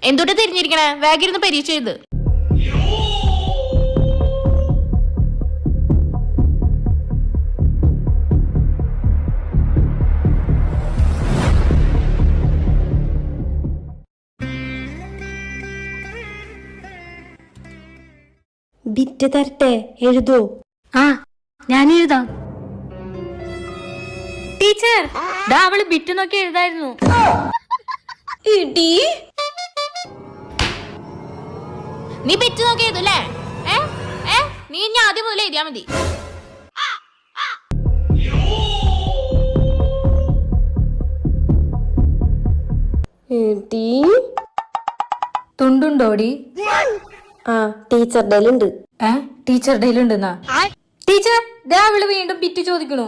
എന്തുട്ട് തിരിഞ്ഞിരിക്കണേ? വേഗം ഇരുന്ന് പരീക്ഷ ചെയ്ത്. ബിറ്റ് തരട്ടെ, എഴുതോ? ആ, ഞാൻ എഴുതാം. ടീച്ചർ, ദാ അവള് ബിറ്റ് നോക്കി എഴുതായിരുന്നു. നീ ബിറ്റ് നോക്കി എഴുതൂല്ലേ? നീ ഇനി ആദ്യം മുതൽ എഴുതിയാ മതി. തുണ്ടുണ്ടോടി? ആ, ടീച്ചറുടെ ഉണ്ട്. ടീച്ചറുടെ ഉണ്ടെന്നാ? ടീച്ചർ, ദാ അവള് വീണ്ടും ബിറ്റ് ചോദിക്കണു.